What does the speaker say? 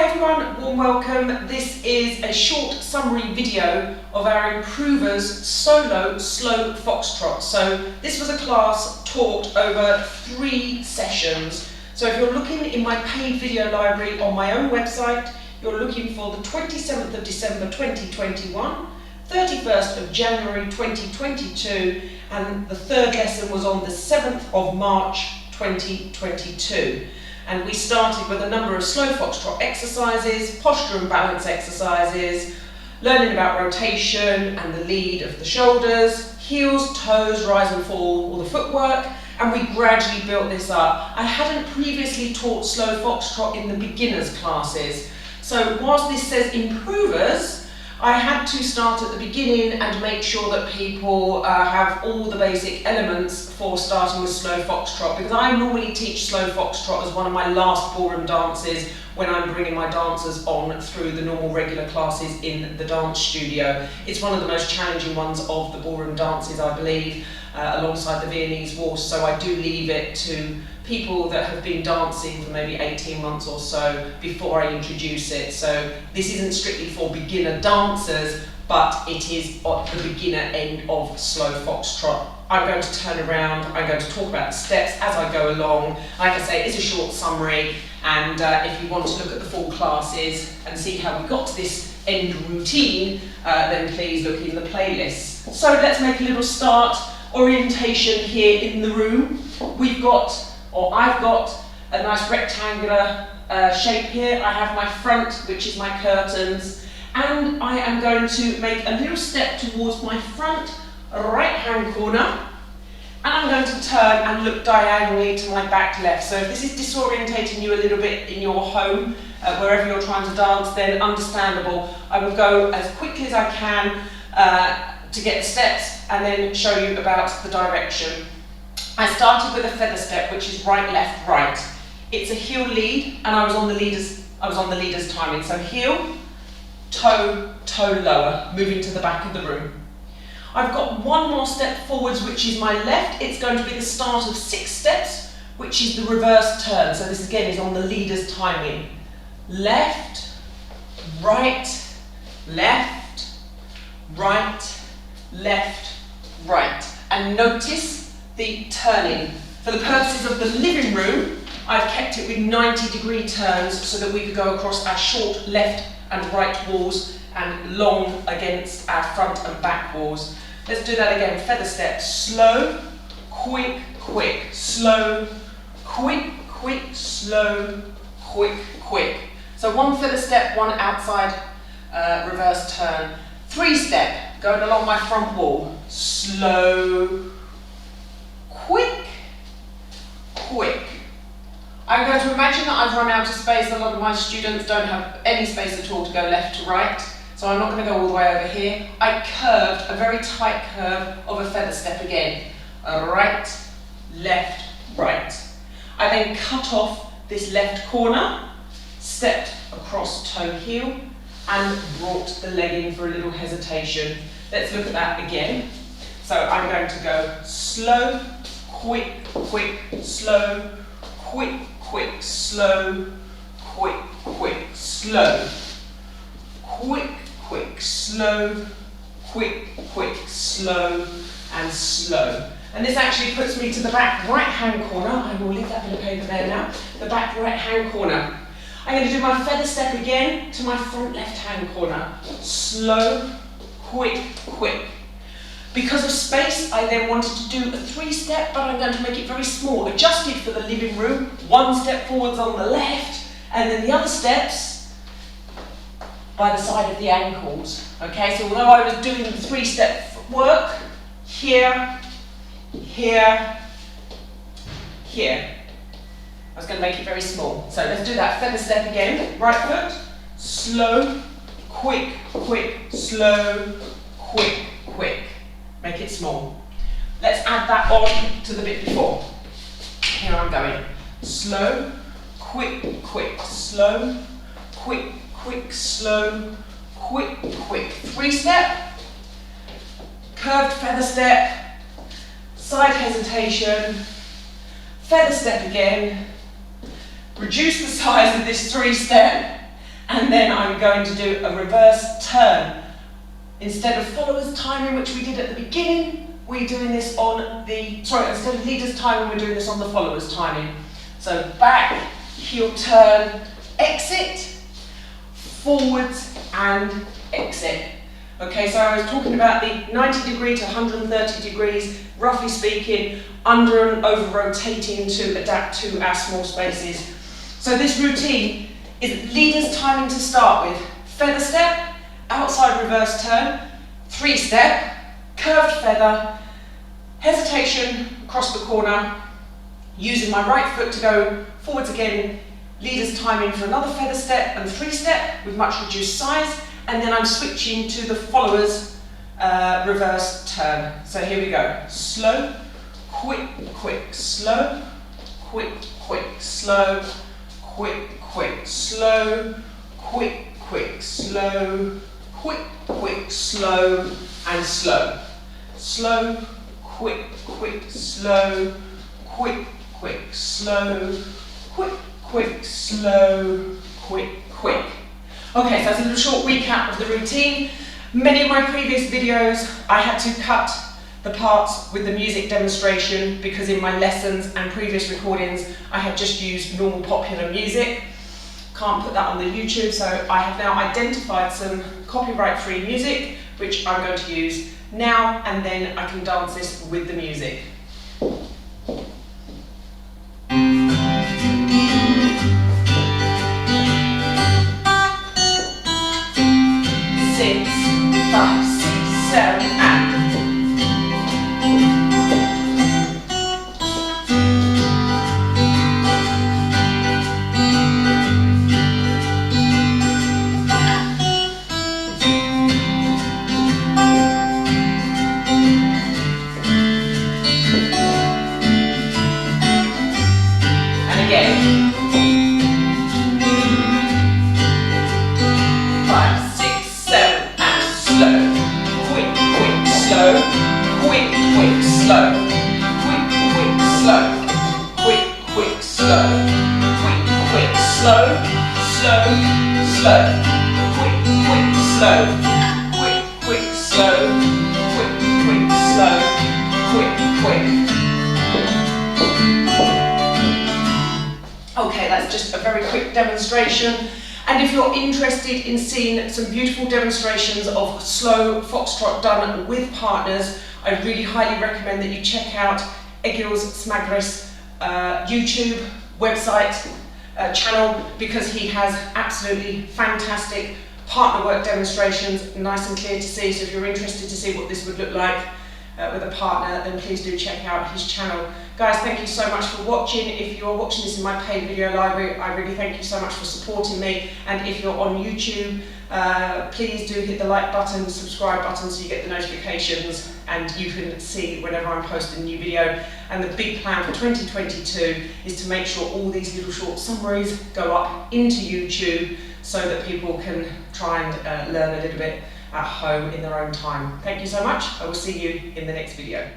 Hi everyone, warm welcome. This is a short summary video of our Improvers Solo Slow Foxtrot. So this was a class taught over 3 sessions. So if you're looking in my paid video library on my own website, you're looking for the 27th of December 2021, 31st of January 2022, and the third lesson was on the 7th of March 2022. And we started with a number of slow foxtrot exercises, posture and balance exercises, learning about rotation and the lead of the shoulders, heels, toes, rise and fall, all the footwork, and we gradually built this up. I hadn't previously taught slow foxtrot in the beginners classes, so whilst this says improvers, I had to start at the beginning and make sure that people have all the basic elements for starting with slow foxtrot, because I normally teach slow foxtrot as one of my last ballroom dances when I'm bringing my dancers on through the normal regular classes in the dance studio. It's one of the most challenging ones of the ballroom dances, I believe, alongside the Viennese waltz, so I do leave it to people that have been dancing for maybe 18 months or so before I introduce it. So this isn't strictly for beginner dancers, but it is at the beginner end of slow foxtrot. I'm going to turn around, I'm going to talk about the steps as I go along. Like I say, it's a short summary, and if you want to look at the full classes and see how we got to this end routine, then please look in the playlist. So let's make a little start orientation here in the room. I've got a nice rectangular shape here. I have my front, which is my curtains, and I am going to make a little step towards my front right hand corner, and I'm going to turn and look diagonally to my back left. So if this is disorientating you a little bit in your home, wherever you're trying to dance, then understandable. I will go as quickly as I can to get the steps and then show you about the direction. I started with a feather step, which is right, left, right. It's a heel lead, and I was on the leader's timing. So heel, toe, toe lower, moving to the back of the room. I've got one more step forwards, which is my left. It's going to be the start of 6 steps, which is the reverse turn. So this again is on the leader's timing. Left, right, left, right, left, right. And notice the turning. For the purposes of the living room, I've kept it with 90-degree turns so that we could go across our short left and right walls and long against our front and back walls. Let's do that again. Feather step, slow, quick, quick, slow, quick, quick, slow, quick, quick. So one feather step, one outside reverse turn. 3 step, going along my front wall, slow, quick, quick. I'm going to imagine that I've run out of space. A lot of my students don't have any space at all to go left to right, so I'm not going to go all the way over here. I curved a very tight curve of a feather step again. Right, left, right. I then cut off this left corner, stepped across toe heel, and brought the leg in for a little hesitation. Let's look at that again. So I'm going to go slow, quick, quick, slow, quick, quick, slow, quick, quick, slow, quick, quick, slow, quick, quick, slow, and slow. And this actually puts me to the back right-hand corner. I will leave that bit of paper there now. The back right-hand corner. I'm going to do my feather step again to my front left-hand corner. Slow, quick, quick. Because of space, I then wanted to do a 3-step, but I'm going to make it very small, adjusted for the living room. 1 step forwards on the left, and then the other steps by the side of the ankles. Okay, so although I was doing the 3-step work, here, here, here, I was going to make it very small. So let's do that feather step again. Right foot, slow, quick, quick, slow, quick, quick. Make it small. Let's add that on to the bit before. Here I'm going. Slow, quick, quick, slow, quick, quick, slow, quick, quick. 3-step, curved feather step, side hesitation, feather step again, reduce the size of this 3-step, and then I'm going to do a reverse turn. Instead of followers timing, which we did at the beginning, we're doing this on the, instead of leaders timing, we're doing this on the followers timing. So back, heel turn, exit, forwards and exit. Okay, so I was talking about the 90 degree to 130 degrees, roughly speaking, under and over rotating to adapt to our small spaces. So this routine is leaders timing to start with. Feather step, outside reverse turn, 3-step, curved feather, hesitation across the corner, using my right foot to go forwards again, leaders timing for another feather step and 3-step with much reduced size, and then I'm switching to the followers reverse turn. So here we go. Slow, quick, quick, slow, quick, quick, slow, quick, quick, slow, quick, quick, slow, quick, quick, slow, and slow. Slow, quick, quick, slow, quick, quick, slow, quick, quick, slow, quick, quick. Okay, so that's a little short recap of the routine. Many of my previous videos, I had to cut the parts with the music demonstration because in my lessons and previous recordings, I had just used normal popular music. Can't put that on the YouTube, so I have now identified some copyright-free music, which I'm going to use now, and then I can dance this with the music. 6, 5, 6, 7, and again. 5, 6, 7, and slow. Quick, quick, slow. Quick, quick, slow. Quick, quick, slow. Quick, quick, slow. Quick, quick, slow. Slow, slow. Quick, quick, slow. Quick, quick, slow. Quick, quick, slow. Quick, quick. Okay, that's just a very quick demonstration. And if you're interested in seeing some beautiful demonstrations of slow foxtrot done with partners, I really highly recommend that you check out Egil's Smagris YouTube website channel, because he has absolutely fantastic partner work demonstrations, nice and clear to see. So if you're interested to see what this would look like with a partner, then please do check out his channel. Guys, thank you so much for watching. If you're watching this in my paid video library, I really thank you so much for supporting me. And if you're on YouTube, please do hit the like button, subscribe button, so you get the notifications and you can see whenever I'm posting a new video. And the big plan for 2022 is to make sure all these little short summaries go up into YouTube so that people can try and learn a little bit at home in their own time. Thank you so much. I will see you in the next video.